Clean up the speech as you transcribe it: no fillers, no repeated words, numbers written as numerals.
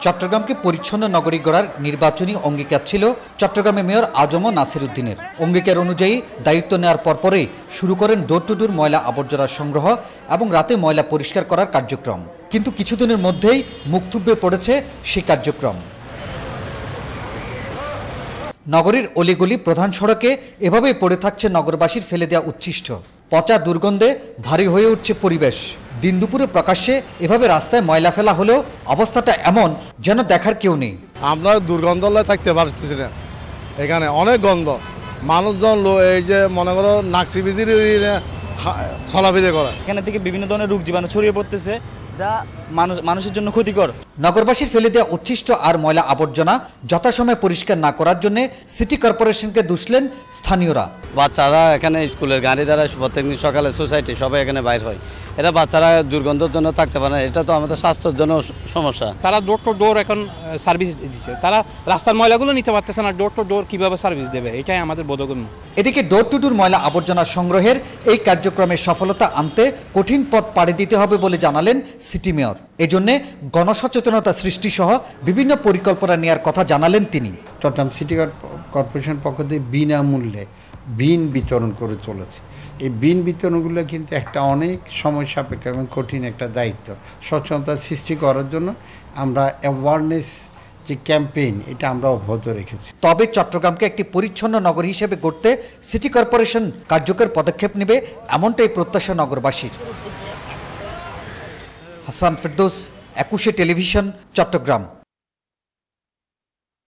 চট্টগ্রামকে পরিচ্ছন্ন নগরী গড়ার নির্বাচনী অঙ্গীকার ছিল চট্টগ্রামের মেয়র আজম নাসির উদ্দিনের। অঙ্গীকার অনুযায়ী দায়িত্ব নেওয়ার পরপরই শুরু করেন ডোর টু ডোর ময়লা আবর্জনা সংগ্রহ এবং রাতে ময়লা পরিষ্কার করার কার্যক্রম। কিন্তু কিছুদিনের মধ্যেই মুখ থুবড়ে পড়েছে সেই কার্যক্রম। নগরীর অলিগলি প্রধান সড়কে এভাবেই পড়ে থাকছে নগরবাসীর ফেলে দেওয়া উচ্ছিষ্ট। পচা দুর্গন্ধে ভারী হয়ে উঠছে পরিবেশ। দিন দুপুরে প্রকাশ্যে এভাবে রাস্তায় ময়লা ফেলা হলেও অবস্থাটা এমন যেন দেখার কেউ নেই। আমরা দুর্গন্ধলায় থাকতে পারতেছি না, এখানে অনেক গন্ধ। মানুষজন এই যে মনে করো নাকসি বিজির চলাফিরে করে, এখানে থেকে বিভিন্ন ধরনের রোগ জীবাণু ছড়িয়ে পড়তেছে, যা মানুষের জন্য ক্ষতিকর। নগরবাসীর ফেলে দেওয়া উচ্ছিষ্ট আর ময়লা আবর্জনা যথাসময়ে পরিষ্কার না করার জন্য সিটি কর্পোরেশনকে দুষলেন স্থানীয়রা। বাচ্চারা এখানে স্কুলের গাড়ি দ্বারা প্রত্যেকদিন সকালে সোসাইটি সবাই এখানে বাইর হয়, এরা বাচ্চারা দুর্গন্ধের জন্য থাকতে পারে না। এটা তো আমাদের স্বাস্থ্যের জন্য সমস্যা। তারা ডোর টু ডোর এখন সার্ভিস দিচ্ছে, তারা রাস্তার ময়লাগুলো নিতে পারতেছে না, ডোর টু ডোর কিভাবে সার্ভিস দেবে, এটাই আমাদের বোধগম্য। এদিকে ডোর টু ডোর ময়লা আবর্জনা সংগ্রহের এই কার্যক্রমে সফলতা আনতে কঠিন পথ পাড়ি দিতে হবে বলে জানালেন সিটি মেয়র। এজন্য গণসচেতনতা সৃষ্টি সহ বিভিন্ন পরিকল্পনা নেওয়ার কথা জানালেন তিনি। চট্টগ্রাম সিটি কর্পোরেশন পক্ষ থেকে বিনামূল্যে বিন বিতরণ করে চলেছে। এই বিন বিতরণগুলো কিন্তু একটা অনেক সময় সাপেক্ষ এবং কঠিন একটা দায়িত্ব। সচেতনতা সৃষ্টি করার জন্য আমরা অ্যাওয়ারনেস যে ক্যাম্পেইন, এটা আমরা অব্যাহত রেখেছি। তবে চট্টগ্রামকে একটি পরিচ্ছন্ন নগরী হিসেবে গড়তে সিটি কর্পোরেশন কার্যকর পদক্ষেপ নেবে, এমনটাই প্রত্যাশা নগরবাসীর। হাসান ফেরদৌস, 21 টেলিভিশন, চট্টগ্রাম।